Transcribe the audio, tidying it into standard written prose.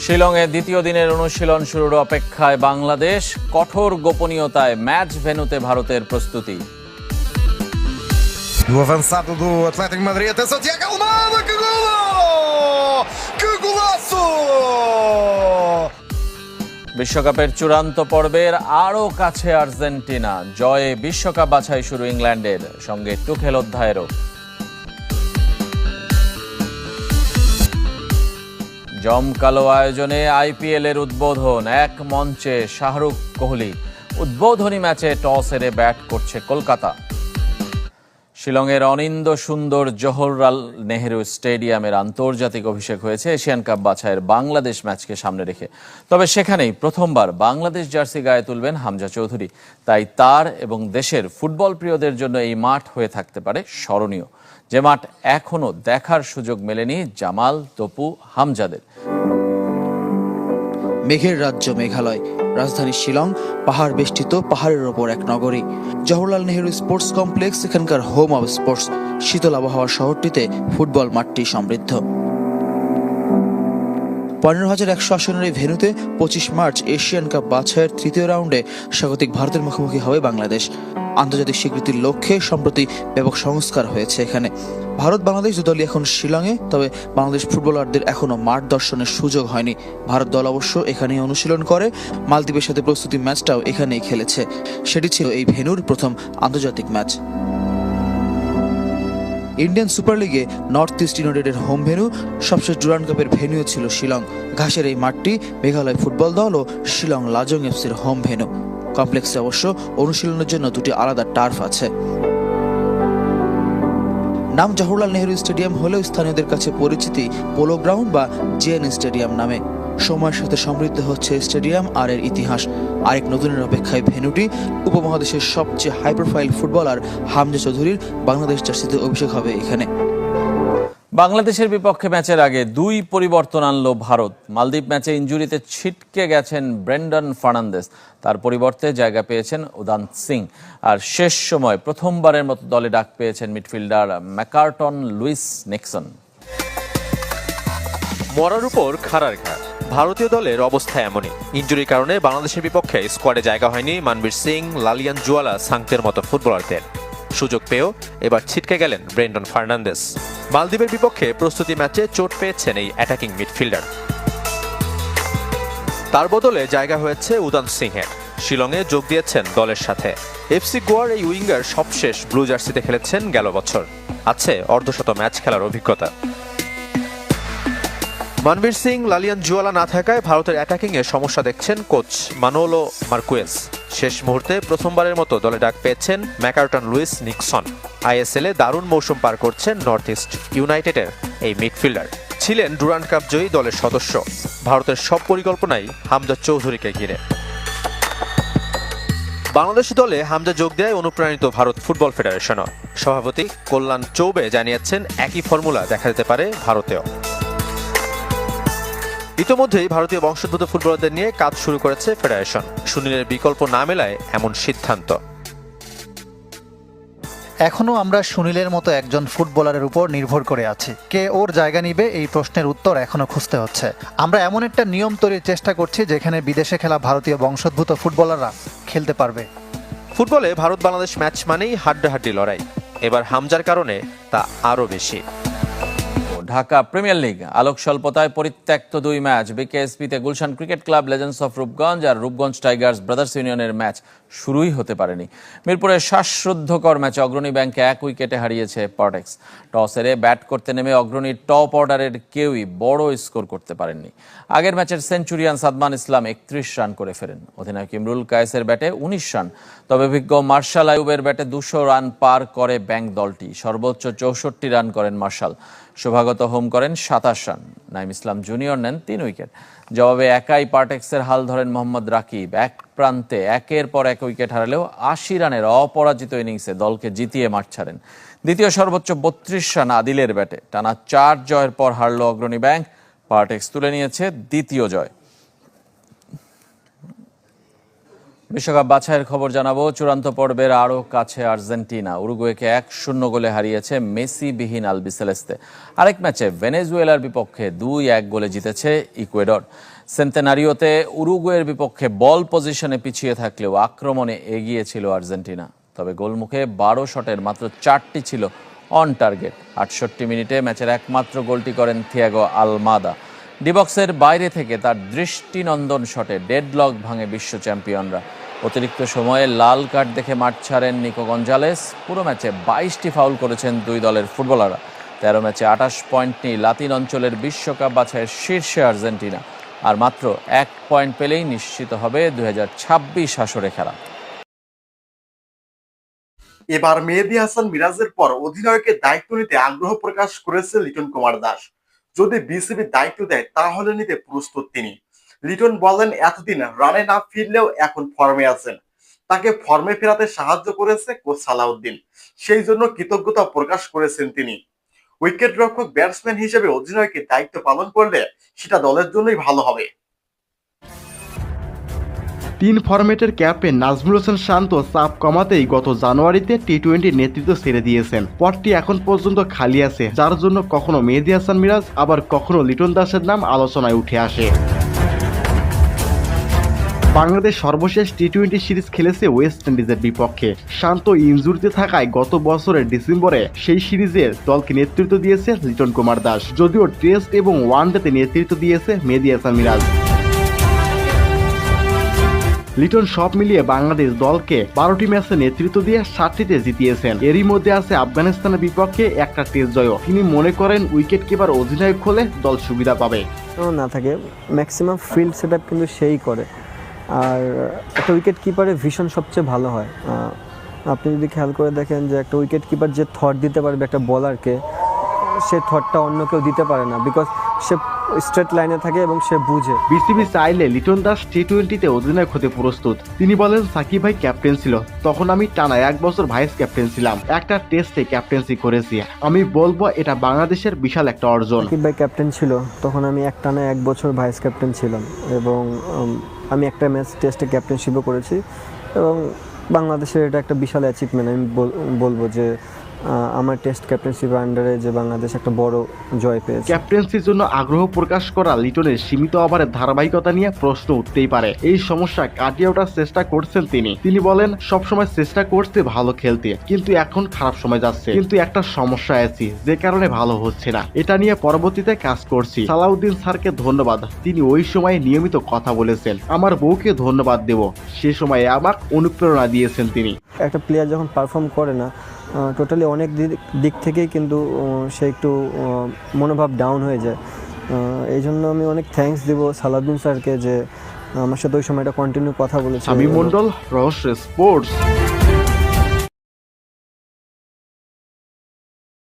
শিলংয়ে দ্বিতীয় দিনের অনুশীলন শুরুর অপেক্ষায় বাংলাদেশ। কঠোর গোপনীয়তায় ম্যাচ ভেন্যুতে ভারতের প্রস্তুতি। O avançado do Atlético de Madrid, atenção, Tiago Almada, que golo! Que golaço! বিশ্বকাপের চূড়ান্ত পর্বের আরও কাছে আর্জেন্টিনা। জয়ে বিশ্বকাপ বাছাই শুরু ইংল্যান্ডের, সঙ্গে টুখেল অধ্যায়েরও। জমকালো আয়োজনে আইপিএল এর উদ্বোধন। এক মঞ্চে শাহরুখ কোহলি। উদ্বোধনী ম্যাচে টস হেরে ব্যাট করছে কলকাতা। শিলংয়ের অনিন্দ্য সুন্দর জওহরলাল নেহেরু স্টেডিয়ামের আন্তর্জাতিক অভিষেক হয়েছে এশিয়ান কাপ বাছাইয়ের বাংলাদেশ ম্যাচকে সামনে রেখে। তবে সেখানেই প্রথমবার বাংলাদেশ জার্সি গায়ে তুলবেন হামজা চৌধুরী। তাই তার এবং দেশের ফুটবল প্রিয়দের জন্য এই মাঠ হয়ে থাকতে পারে স্মরণীয়, যে মাঠ এখনো দেখার সুযোগ মেলেনি জামাল, তপু, হামজাদের। মেঘের রাজ্য মেঘালয়, রাজধানী শিলং পাহাড় বেষ্টিত পাহাড়ের ওপর এক নগরী। জওহরলাল নেহেরু স্পোর্টস কমপ্লেক্স এখানকার হোম অব স্পোর্টস। শীতল আবহাওয়ার শহরটিতে ফুটবল মাঠটি সমৃদ্ধ। 15,100 আসনের এই ভেন্যুতে 25 মার্চ এশিয়ান কাপ বাছাইয়ের তৃতীয় রাউন্ডে স্বাগতিক ভারতের মুখোমুখি হবে বাংলাদেশ। আন্তর্জাতিক স্বীকৃতির লক্ষ্যে সম্প্রতি ব্যাপক সংস্কার হয়েছে এখানে। ভারত বাংলাদেশ দুদলই এখন শিলংয়ে, তবে বাংলাদেশ ফুটবলারদের এখনও মাঠ দর্শনের সুযোগ হয়নি। ভারত দল অবশ্য এখানেই অনুশীলন করে, মালদ্বীপের সাথে প্রস্তুতি ম্যাচটাও এখানেই খেলেছে। সেটি ছিল এই ভেন্যুর প্রথম আন্তর্জাতিক ম্যাচ। ইন্ডিয়ান সুপার লিগে নর্থ ইস্ট ইউনাইটেডের হোম ভেন্যু, সবশেষ ডুরান্ড কাপের ভেন্যু ছিল শিলং। ঘাসের এই মাঠটি মেঘালয় ফুটবল দল ও শিলং লাজং এফসির হোম ভেন্যু। কমপ্লেক্সে অবশ্য অনুশীলনের জন্য দুটি আলাদা টার্ফ আছে। নাম জওহরলাল নেহেরু স্টেডিয়াম হলেও স্থানীয়দের কাছে পরিচিতি পোলো গ্রাউন্ড বা জেএন স্টেডিয়াম নামে। সময়ের সাথে সমৃদ্ধ হচ্ছে স্টেডিয়াম আর এর ইতিহাস। আরেক নতুনের অপেক্ষায় ভেন্যুটি। উপমহাদেশের সবচেয়ে হাই প্রোফাইল ফুটবলার হামজা চৌধুরীর বাংলাদেশ জার্সিতে অভিষেক হবে এখানে। বাংলাদেশের বিপক্ষে ম্যাচের আগে দুই পরিবর্তন আনলো ভারত। মালদ্বীপ ম্যাচে ইনজুরিতে ছিটকে গেছেন ব্রেন্ডন ফার্নান্দেস, তার পরিবর্তে জায়গা পেয়েছেন উদান্ত সিং। আর শেষ সময় প্রথমবারের মতো দলে ডাক পেয়েছেন মিডফিল্ডার ম্যাকার্টন লুইস নিক্সন। মরার উপর খাড়ার ঘা, ভারতীয় দলের অবস্থা এমনই। ইনজুরির কারণে বাংলাদেশের বিপক্ষে স্কোয়াডে জায়গা হয়নি মানবীর সিং, লালিয়ান জুয়ালা, সাংতের মতো ফুটবলারদের। সুযোগ পেয়েও এবার ছিটকে গেলেন ব্রেন্ডন ফার্নান্দেস। মালদ্বীপের বিপক্ষে প্রস্তুতি ম্যাচে চোট পেয়েছেন এই অ্যাটাকিং মিডফিল্ডার। তার বদলে জায়গা হয়েছে উদান্ত সিংহের। শিলংয়ে যোগ দিয়েছেন দলের সাথে। এফসি গোয়ার এই উইঙ্গার সবশেষ ব্লু জার্সিতে খেলেছেন গেল বছর। আছে অর্ধশত ম্যাচ খেলার অভিজ্ঞতা। মানবীর সিং, লালিয়ান জুয়ালা না থাকায় ভারতের অ্যাটাকিংয়ে সমস্যা দেখছেন কোচ মানোলো মার্কুয়েস। শেষ মুহূর্তে প্রথমবারের মতো দলে ডাক পেয়েছেন ম্যাকার্টন লুইস নিক্সন। আইএসএলে দারুণ মৌসুম পার করছেন নর্থ ইস্ট ইউনাইটেডের এই মিডফিল্ডার। ছিলেন ডুরান্ড কাপ জয়ী দলের সদস্য। ভারতের সব পরিকল্পনাই হামজা চৌধুরীকে ঘিরে। বাংলাদেশ দলে হামজা যোগ দেয় অনুপ্রাণিত ভারত ফুটবল ফেডারেশনও। সভাপতি কল্যাণ চৌবে জানিয়েছেন একই ফর্মুলা দেখা যেতে পারে ভারতেও। ইতোমধ্যেই ভারতীয় বংশোদ্ভূত ফুটবলারদের নিয়ে কাজ শুরু করেছে ফেডারেশন। সুনীলের বিকল্প না মেলায় এমন সিদ্ধান্ত। এখনও আমরা সুনীলের মতো একজন ফুটবলারের উপর নির্ভর করে আছি। কে ওর জায়গা নিবে এই প্রশ্নের উত্তর এখনও খুঁজতে হচ্ছে। আমরা এমন একটা নিয়ম তৈরির চেষ্টা করছি যেখানে বিদেশে খেলা ভারতীয় বংশোদ্ভূত ফুটবলাররা খেলতে পারবে। ফুটবলে ভারত বাংলাদেশ ম্যাচ মানেই হাড্ডাহাড্ডি লড়াই। এবার হামজার কারণে তা আরও বেশি। ঢাকা প্রিমিয়ার লিগ আলোক স্বল্পতায় পরিত্যক্ত দুই ম্যাচ। বিকেএসপিতে Gulshan cricket club legends of Rupganj আর রূপগঞ্জ টাইগার্স ব্রাদার্স ইউনিয়নের ম্যাচ শুরুই হতে পারেনি। মিরপুরের শ্বাসরুদ্ধকর ম্যাচে অগ্রণী ব্যাংককে 1 উইকেটে হারিয়েছে পারটেক্স। টস হেরে ব্যাট করতে নেমে অগ্রণীর টপ অর্ডারের কেউই বড় স্কোর করতে পারেননি। আগের ম্যাচের সেঞ্চুরিয়ান সাদমান ইসলাম 31 রান করে ফেরেন। অধিনায়ক ইমরুল কায়েসের ব্যাটে 19 রান। তবে অভিজ্ঞ মার্শাল আইয়ুবের ব্যাটে 200 রান পার করে ব্যাংক দলটি। সর্বোচ্চ 64 রান করেন মার্শাল। শোভাগত হোম করেন 27 রান। নাইম ইসলাম জুনিয়র নেন 3 উইকেট। জবাবে একাই পারটেক্সের হাল ধরেন মোহাম্মদ রাকিব। এক প্রান্তে একের পর এক উইকেট হারালেও 80 রানের অপরাজিত ইনিংসে দলকে জিতিয়ে মাঠ ছাড়েন। দ্বিতীয় সর্বোচ্চ 32 রান আদিলের ব্যাটে। টানা 4 জয়ের পর হারল অগ্রণী ব্যাংক। পারটেক্স তুলে নিয়েছে দ্বিতীয় জয়। বিশ্বকাপ বাছাইয়ের খবর জানাবো। চূড়ান্ত পর্বের আরও কাছে আর্জেন্টিনা। উরুগুয়েকে 1-0 গোলে হারিয়েছে মেসিবিহীন আলবিসেলেস্তে। আরেক ম্যাচে ভেনেজুয়েলার বিপক্ষে 2-1 গোলে জিতেছে ইকুয়েডর। সেন্তেনারিওতে উরুগুয়ের বিপক্ষে বল পজিশনে পিছিয়ে থাকলেও আক্রমণে এগিয়ে ছিল আর্জেন্টিনা। তবে গোলমুখে 12 শটের মাত্র 4টি ছিল অন টার্গেট। 68 মিনিটে ম্যাচের একমাত্র গোলটি করেন থিয়াগো আলমাদা। ডিবক্সের বাইরে থেকে তার দৃষ্টিনন্দন শটে ডেডলক ভাঙে বিশ্ব চ্যাম্পিয়নরা। অতিরিক্ত সময়ে লাল কার্ড দেখে মাঠ ছাড়েন নিকো গঞ্জালেস। পুরো ম্যাচে 22টি ফাউল করেছেন দুই দলের ফুটবলাররা। 13 ম্যাচে 28 পয়েন্ট নিয়ে লাতিন অঞ্চলের বিশ্বকাপ বাছাইয়ের শীর্ষে আর্জেন্টিনা। আর মাত্র 1 পয়েন্ট পেলেই নিশ্চিত হবে 2026 আসরে খেলা। এবার মেহেদী হাসান মিরাজের পর অধিনায়কের দায়িত্ব নিতে আগ্রহ প্রকাশ করেছে লিটন কুমার দাস। যদি বিসিবি দায়িত্ব দেয় তাহলে নিতে প্রস্তুত তিনি। লিটন বলেন, এতদিন রানে না ফিরলেও এখন ফর্মে আছেন। তাকে ফর্মে ফেরাতে সাহায্য করেছে কোচ সালাউদ্দিন, সেই জন্য কৃতজ্ঞতা প্রকাশ করেছেন তিনি। উইকেট রক্ষক ব্যাটসম্যান হিসেবে অধিনায়কের দায়িত্ব পালন করলে সেটা দলের জন্যই ভালো হবে। 3 ফরম্যাটের ক্যাপ্টেন নাজমুল হোসেন শান্ত চাপ কমাতেই গত জানুয়ারিতে টি-20 নেতৃত্ব ছেড়ে দিয়েছেন। পদটি এখন পর্যন্ত খালি আছে, যার জন্য কখনো মেহেদী হাসান মিরাজ আবার কখনো লিটন দাসের নাম আলোচনায় উঠে আসে। বাংলাদেশ সর্বশেষ টি-20 সিরিজ খেলেছে ওয়েস্ট ইন্ডিজের বিপক্ষে। শান্ত ইনজুরিতে থাকায় গত বছরের ডিসেম্বরে সেই সিরিজের দলকে নেতৃত্ব দিয়েছে লিটন কুমার দাস, যদিও টেস্ট এবং ওয়ানডেতে নেতৃত্ব দিয়েছে মেহেদী হাসান মিরাজ। লিটন সব মিলিয়ে বাংলাদেশ দলকে 12টি ম্যাচে নেতৃত্ব দিয়ে 7টিতে জিতিয়েছেন। এরই মধ্যে আছে আফগানিস্তানের বিপক্ষে একটা টেস্ট জয়। তিনি মনে করেন উইকেট কিপার অধিনায়ক হলে দল সুবিধা পাবে। না থাকে ম্যাক্সিমাম ফিল্ড সেট আপ কিন্তু সেই করে। আর একটা উইকেট কিপারের ভিশন সবচেয়ে ভালো হয়। আপনি যদি খেয়াল করে দেখেন যে একটা উইকেট কিপার যে থট দিতে পারবে একটা বলারকে, সে থটটা অন্য কেউ দিতে পারে না, বিকজ সে স্ট্রেট লাইনে থাকে এবং সে বুঝে। বিসিবি চাইলে লিটন দাস টি-20তে অধিনায়ক হতে প্রস্তুত। তিনি বলেন, সাকিব ভাই ক্যাপ্টেন ছিল, তখন আমি টানা 1 বছর ভাইস ক্যাপ্টেন ছিলাম। একটা টেস্টে ক্যাপ্টেন্সি করেছি। আমি বলবো এটা বাংলাদেশের বিশাল একটা অর্জন। সাকিব ভাই ক্যাপ্টেন ছিল, তখন আমি টানা 1 বছর ভাইস ক্যাপ্টেন ছিলাম এবং আমি একটা ম্যাচ টেস্টে ক্যাপ্টেনশিপও করেছি এবং বাংলাদেশের এটা একটা বিশাল অ্যাচিভমেন্ট। আমি বলবো যে আমার টেস্ট ক্যাপ্টেনশিপের আন্ডারে যে বাংলাদেশ একটা বড় জয় পেয়েছে। ক্যাপ্টেন্সির জন্য আগ্রহ প্রকাশ করা লিটনের সীমিত ওভারের ধারাবাহিকতা নিয়ে প্রশ্ন উঠতেই পারে। এই সমস্যা কাটিয়ে ওঠার চেষ্টা করছেন তিনি বলেন, সবসময় চেষ্টা করতে ভালো খেলতে, কিন্তু এখন খারাপ সময় যাচ্ছে। কিন্তু একটা সমস্যা আছে, যে কারণে ভালো হচ্ছে না। এটা নিয়ে পরবর্তীতে কাজ করছি। সালাউদ্দিন স্যারকে ধন্যবাদ, তিনি ওই সময় নিয়মিত কথা বলেছেন। আমার বউকে ধন্যবাদ দেব, সে সময় আমাকে অনুপ্রেরণা দিয়েছেন তিনি। একটা প্লেয়ার যখন পারফর্ম করে না, টোটালি অনেক দিক থেকেই কিন্তু সে একটু মনোভাব ডাউন হয়ে যায়। এই জন্য আমি অনেক থ্যাঙ্কস দেব সালাউদ্দিন স্যারকে যে আমার সাথে ওই সময়টা কন্টিনিউ কথা বলেছে। আমি মন্ডল, রহস্য স্পোর্টস।